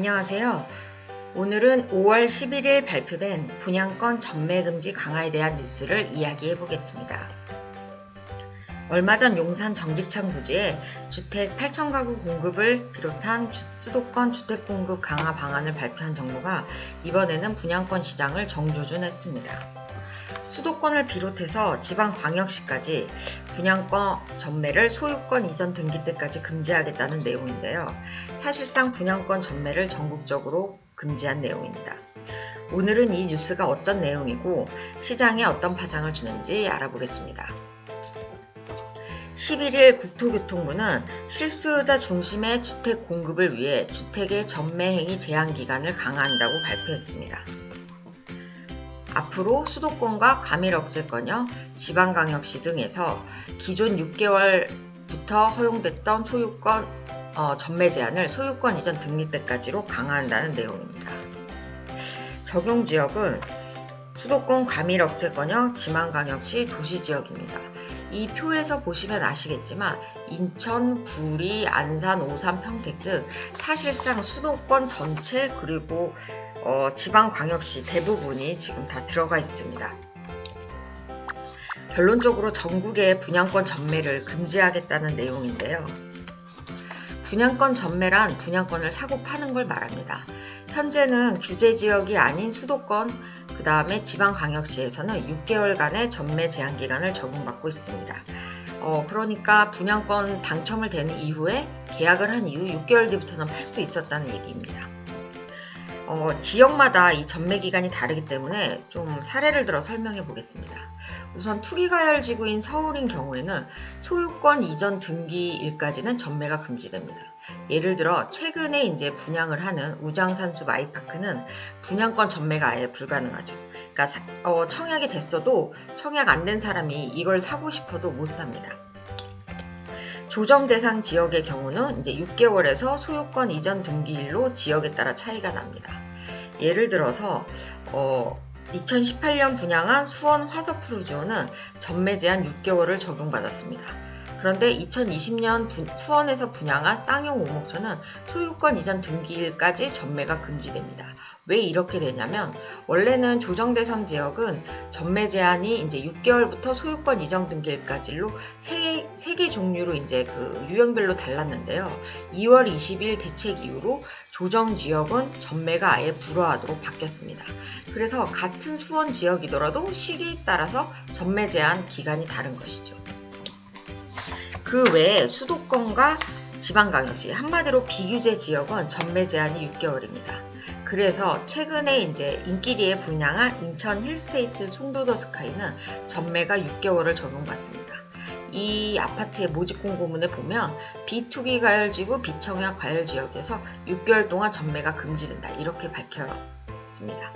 안녕하세요. 오늘은 5월 11일 발표된 분양권 전매금지 강화에 대한 뉴스를 이야기해 보겠습니다. 얼마 전 용산 정비창 부지에 주택 8,000가구 공급을 비롯한 수도권 주택 공급 강화 방안을 발표한 정부가 이번에는 분양권 시장을 정조준했습니다. 수도권을 비롯해서 지방광역시까지 분양권 전매를 소유권 이전 등기 때까지 금지하겠다는 내용인데요. 사실상 분양권 전매를 전국적으로 금지한 내용입니다. 오늘은 이 뉴스가 어떤 내용이고 시장에 어떤 파장을 주는지 알아보겠습니다. 11일 국토교통부는 실수요자 중심의 주택 공급을 위해 주택의 전매 행위 제한 기간을 강화한다고 발표했습니다. 앞으로 수도권과 과밀억제권역, 지방광역시 등에서 기존 6개월부터 허용됐던 소유권 전매 제한을 소유권 이전 등기 때까지로 강화한다는 내용입니다. 적용 지역은 수도권 과밀억제권역, 지방광역시 도시지역입니다. 이 표에서 보시면 아시겠지만 인천, 구리, 안산, 오산, 평택 등 사실상 수도권 전체 그리고 지방광역시 대부분이 지금 다 들어가 있습니다. 결론적으로 전국의 분양권 전매를 금지하겠다는 내용인데요. 분양권 전매란 분양권을 사고 파는 걸 말합니다. 현재는 규제지역이 아닌 수도권, 그 다음에 지방광역시에서는 6개월간의 전매 제한 기간을 적용받고 있습니다. 그러니까 분양권 당첨을 되는 이후에 계약을 한 이후 6개월 뒤부터는 팔 수 있었다는 얘기입니다. 지역마다 이 전매 기간이 다르기 때문에 좀 사례를 들어 설명해 보겠습니다. 우선 투기과열지구인 서울인 경우에는 소유권 이전 등기일까지는 전매가 금지됩니다. 예를 들어 최근에 이제 분양을 하는 우장산숲 아이파크는 분양권 전매가 아예 불가능하죠. 그러니까 청약이 됐어도 청약 안 된 사람이 이걸 사고 싶어도 못 삽니다. 조정 대상 지역의 경우는 이제 6개월에서 소유권 이전 등기일로 지역에 따라 차이가 납니다. 예를 들어서 2018년 분양한 수원 화서푸르지오는 전매 제한 6개월을 적용받았습니다. 그런데 2020년 수원에서 분양한 쌍용 오목초는 소유권 이전 등기일까지 전매가 금지됩니다. 왜 이렇게 되냐면 원래는 조정 대상 지역은 전매 제한이 이제 6개월부터 소유권 이전 등기일까지로 세 개 종류로 이제 그 유형별로 달랐는데요. 2월 20일 대책 이후로 조정 지역은 전매가 아예 불허하도록 바뀌었습니다. 그래서 같은 수원 지역이더라도 시기에 따라서 전매 제한 기간이 다른 것이죠. 그 외에 수도권과 지방광역시, 한마디로 비규제 지역은 전매 제한이 6개월입니다. 그래서 최근에 이제 인기리에 분양한 인천 힐스테이트 송도더 스카이는 전매가 6개월을 적용받습니다. 이 아파트의 모집 공고문에 보면 비투기 과열지구 비청약 과열지역에서 6개월 동안 전매가 금지된다 이렇게 밝혔습니다.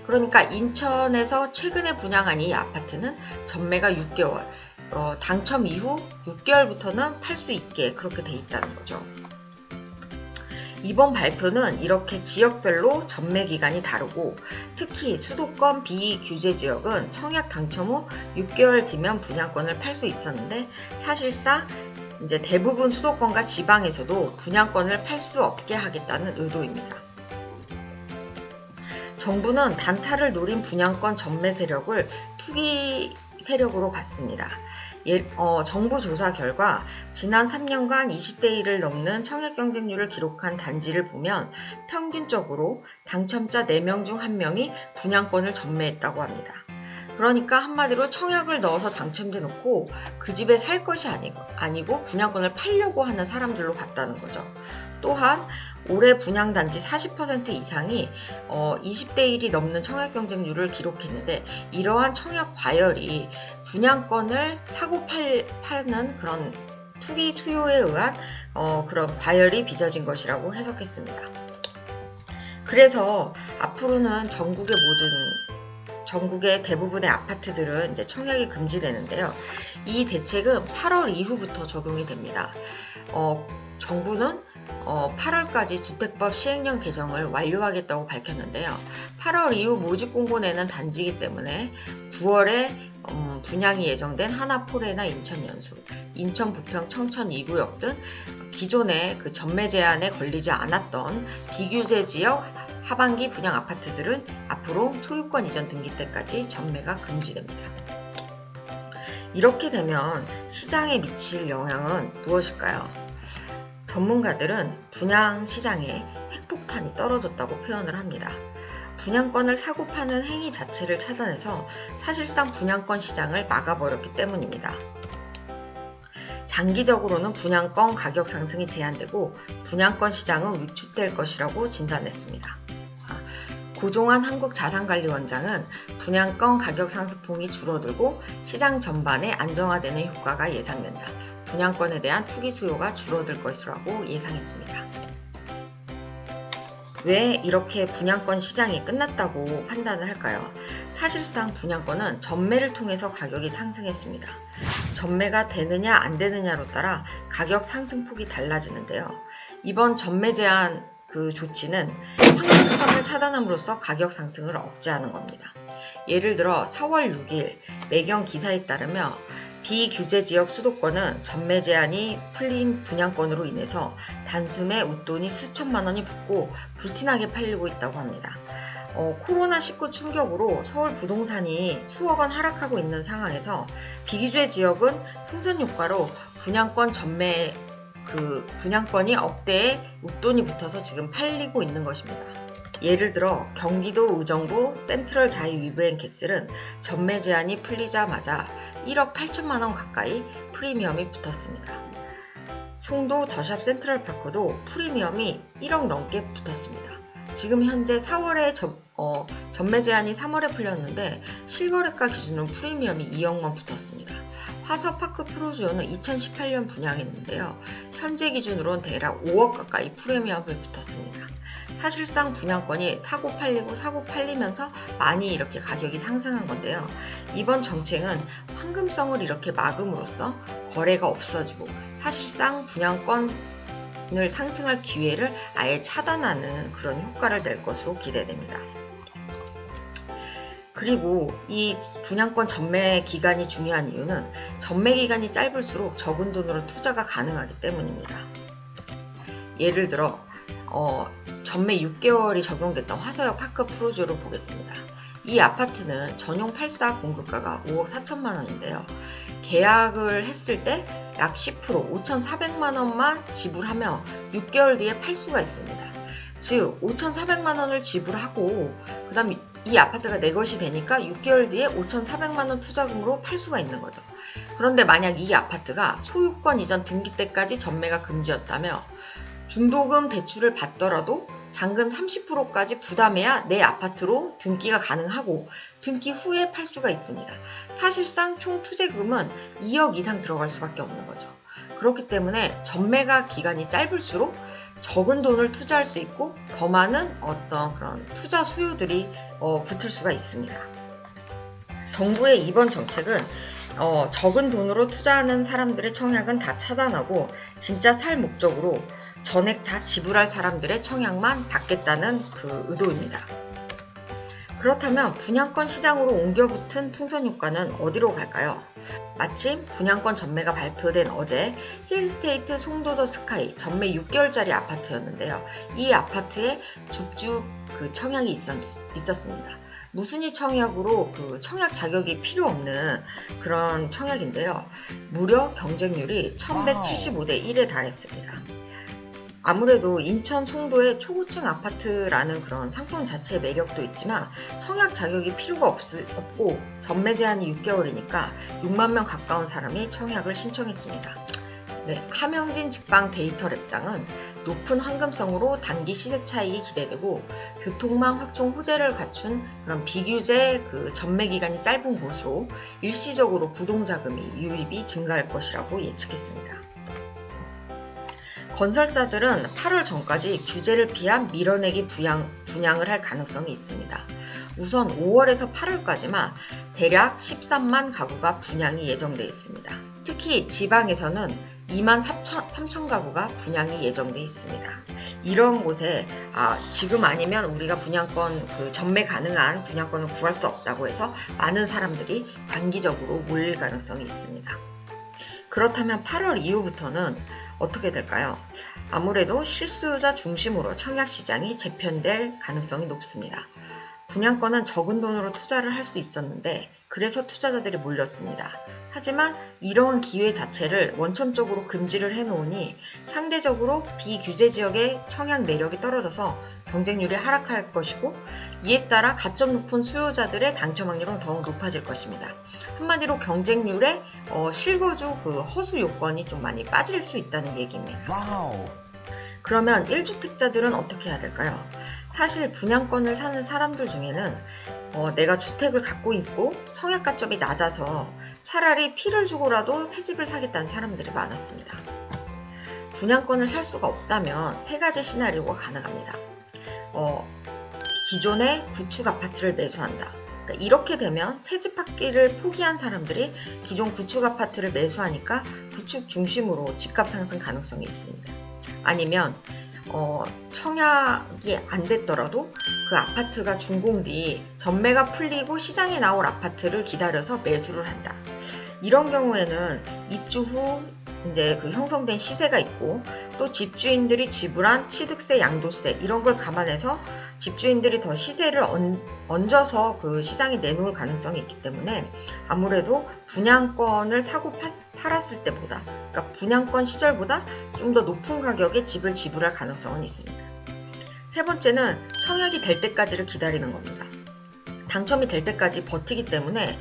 그러니까 인천에서 최근에 분양한 이 아파트는 전매가 6개월, 당첨 이후 6개월부터는 팔 수 있게 그렇게 돼 있다는 거죠. 이번 발표는 이렇게 지역별로 전매 기간이 다르고 특히 수도권 비규제 지역은 청약 당첨 후 6개월 뒤면 분양권을 팔 수 있었는데 사실상 이제 대부분 수도권과 지방에서도 분양권을 팔 수 없게 하겠다는 의도입니다. 정부는 단타를 노린 분양권 전매 세력을 투기 세력으로 봤습니다. 정부 조사 결과 지난 3년간 20대 1을 넘는 청약 경쟁률을 기록한 단지를 보면 평균적으로 당첨자 4명 중 1명이 분양권을 전매했다고 합니다. 그러니까 한마디로 청약을 넣어서 당첨돼 놓고 그 집에 살 것이 아니고 분양권을 팔려고 하는 사람들로 봤다는 거죠. 또한 올해 분양단지 40% 이상이 20대 1이 넘는 청약 경쟁률을 기록했는데 이러한 청약 과열이 분양권을 사고 파는 그런 투기 수요에 의한 그런 과열이 빚어진 것이라고 해석했습니다. 그래서 앞으로는 전국의 대부분의 아파트들은 이제 청약이 금지되는데요. 이 대책은 8월 이후부터 적용이 됩니다. 정부는 8월까지 주택법 시행령 개정을 완료하겠다고 밝혔는데요. 8월 이후 모집 공고 내는 단지이기 때문에 9월에 분양이 예정된 하나포레나 인천연수, 인천 부평 청천 2구역 등 기존의 그 전매 제한에 걸리지 않았던 비규제 지역 하반기 분양 아파트들은 앞으로 소유권 이전 등기 때까지 전매가 금지됩니다. 이렇게 되면 시장에 미칠 영향은 무엇일까요? 전문가들은 분양 시장에 핵폭탄이 떨어졌다고 표현을 합니다. 분양권을 사고 파는 행위 자체를 차단해서 사실상 분양권 시장을 막아버렸기 때문입니다. 장기적으로는 분양권 가격 상승이 제한되고 분양권 시장은 위축될 것이라고 진단했습니다. 고종환 한국자산관리원장은 분양권 가격 상승폭이 줄어들고 시장 전반에 안정화되는 효과가 예상된다. 분양권에 대한 투기 수요가 줄어들 것이라고 예상했습니다. 왜 이렇게 분양권 시장이 끝났다고 판단을 할까요? 사실상 분양권은 전매를 통해서 가격이 상승했습니다. 전매가 되느냐 안 되느냐로 따라 가격 상승폭이 달라지는데요. 이번 전매 제한 조치는 황금성을 차단함으로써 가격 상승을 억제하는 겁니다. 예를 들어 4월 6일 매경 기사에 따르면 비규제 지역 수도권은 전매 제한이 풀린 분양권으로 인해서 단숨에 웃돈이 수천만 원이 붙고 불티나게 팔리고 있다고 합니다. 코로나19 충격으로 서울 부동산이 수억 원 하락하고 있는 상황에서 비규제 지역은 풍선 효과로 분양권 전매 분양권이 억대에 웃돈이 붙어서 지금 팔리고 있는 것입니다. 예를 들어 경기도 의정부 센트럴 자이 위브앤캐슬은 전매 제한이 풀리자마자 1억 8천만 원 가까이 프리미엄이 붙었습니다. 송도 더샵 센트럴파크도 프리미엄이 1억 넘게 붙었습니다. 지금 현재 4월에 전매 제한이 3월에 풀렸는데 실거래가 기준으로 프리미엄이 2억만 붙었습니다. 화서파크 프로지오는 2018년 분양했는데요. 현재 기준으로는 대략 5억 가까이 프리미엄이 붙었습니다. 사실상 분양권이 사고 팔리면서 많이 이렇게 가격이 상승한 건데요. 이번 정책은 황금성을 이렇게 막음으로써 거래가 없어지고 사실상 분양권을 상승할 기회를 아예 차단하는 그런 효과를 낼 것으로 기대됩니다. 그리고 이 분양권 전매 기간이 중요한 이유는 전매 기간이 짧을수록 적은 돈으로 투자가 가능하기 때문입니다. 예를 들어 전매 6개월이 적용됐던 화서역 파크 프로지오를 보겠습니다. 이 아파트는 전용 8사 공급가가 5억 4천만 원인데요. 계약을 했을 때 약 10% 5,400만 원만 지불하며 6개월 뒤에 팔 수가 있습니다. 즉 5,400만 원을 지불하고 그 다음 이 아파트가 내 것이 되니까 6개월 뒤에 5,400만 원 투자금으로 팔 수가 있는 거죠. 그런데 만약 이 아파트가 소유권 이전 등기 때까지 전매가 금지였다며 중도금 대출을 받더라도 잔금 30%까지 부담해야 내 아파트로 등기가 가능하고 등기 후에 팔 수가 있습니다. 사실상 총 투자금은 2억 이상 들어갈 수밖에 없는 거죠. 그렇기 때문에 전매가 기간이 짧을수록 적은 돈을 투자할 수 있고 더 많은 어떤 그런 투자 수요들이 붙을 수가 있습니다. 정부의 이번 정책은 적은 돈으로 투자하는 사람들의 청약은 다 차단하고 진짜 살 목적으로 전액 다 지불할 사람들의 청약만 받겠다는 그 의도입니다. 그렇다면 분양권 시장으로 옮겨붙은 풍선 효과는 어디로 갈까요? 마침 분양권 전매가 발표된 어제 힐스테이트 송도더 스카이 전매 6개월짜리 아파트였는데요. 이 아파트에 줍줍 청약이 있었습니다. 무순위 청약으로 청약 자격이 필요 없는 그런 청약인데요. 무려 경쟁률이 1175대 1에 달했습니다. 아무래도 인천 송도의 초고층 아파트라는 그런 상품 자체의 매력도 있지만 청약 자격이 필요가 없고 전매 제한이 6개월이니까 6만 명 가까운 사람이 청약을 신청했습니다. 네, 함영진 직방 데이터 랩장은 높은 황금성으로 단기 시세 차익이 기대되고 교통망 확충 호재를 갖춘 그런 비규제 전매 기간이 짧은 곳으로 일시적으로 부동자금이 유입이 증가할 것이라고 예측했습니다. 건설사들은 8월 전까지 규제를 피한 밀어내기 분양을 할 가능성이 있습니다. 우선 5월에서 8월까지만 대략 13만 가구가 분양이 예정돼 있습니다. 특히 지방에서는 2만 3천 가구가 분양이 예정돼 있습니다. 이런 곳에 지금 아니면 우리가 분양권 전매 가능한 분양권을 구할 수 없다고 해서 많은 사람들이 단기적으로 몰릴 가능성이 있습니다. 그렇다면 8월 이후부터는 어떻게 될까요? 아무래도 실수요자 중심으로 청약시장이 재편될 가능성이 높습니다. 분양권은 적은 돈으로 투자를 할 수 있었는데 그래서 투자자들이 몰렸습니다. 하지만 이러한 기회 자체를 원천적으로 금지를 해놓으니 상대적으로 비규제 지역의 청약 매력이 떨어져서 경쟁률이 하락할 것이고 이에 따라 가점 높은 수요자들의 당첨 확률은 더욱 높아질 것입니다. 한마디로 경쟁률에 실거주 허수 요건이 좀 많이 빠질 수 있다는 얘기입니다. 와우. 그러면 1주택자들은 어떻게 해야 될까요? 사실 분양권을 사는 사람들 중에는 내가 주택을 갖고 있고 청약 가점이 낮아서 차라리 피를 주고라도 새 집을 사겠다는 사람들이 많았습니다. 분양권을 살 수가 없다면 세 가지 시나리오가 가능합니다. 기존의 구축 아파트를 매수한다. 그러니까 이렇게 되면 새집 받기를 포기한 사람들이 기존 구축 아파트를 매수하니까 구축 중심으로 집값 상승 가능성이 있습니다. 아니면 청약이 안 됐더라도 그 아파트가 준공 뒤 전매가 풀리고 시장에 나올 아파트를 기다려서 매수를 한다. 이런 경우에는 입주 후 이제 형성된 시세가 있고 또 집주인들이 지불한 취득세, 양도세 이런 걸 감안해서 집주인들이 더 시세를 얹어서 시장에 내놓을 가능성이 있기 때문에 아무래도 분양권을 사고 팔았을 때보다 그러니까 분양권 시절보다 좀 더 높은 가격에 집을 지불할 가능성은 있습니다. 세 번째는 청약이 될 때까지를 기다리는 겁니다. 당첨이 될 때까지 버티기 때문에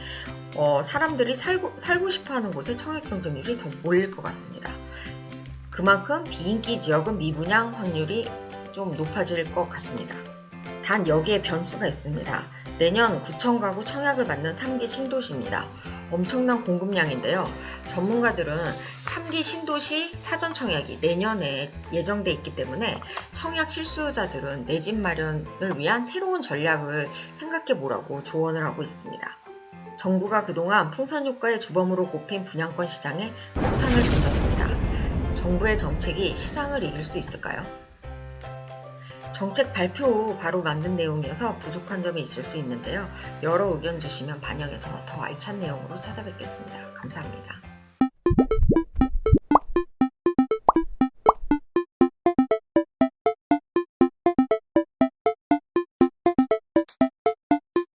사람들이 살고 싶어하는 곳에 청약 경쟁률이 더 몰릴 것 같습니다. 그만큼 비인기 지역은 미분양 확률이 좀 높아질 것 같습니다. 단 여기에 변수가 있습니다. 내년 9천 가구 청약을 받는 3기 신도시입니다. 엄청난 공급량인데요. 전문가들은 3기 신도시 사전 청약이 내년에 예정돼 있기 때문에 청약 실수요자들은 내 집 마련을 위한 새로운 전략을 생각해 보라고 조언을 하고 있습니다. 정부가 그동안 풍선 효과의 주범으로 꼽힌 분양권 시장에 폭탄을 던졌습니다. 정부의 정책이 시장을 이길 수 있을까요? 정책 발표 후 바로 만든 내용이어서 부족한 점이 있을 수 있는데요. 여러 의견 주시면 반영해서 더 알찬 내용으로 찾아뵙겠습니다. 감사합니다.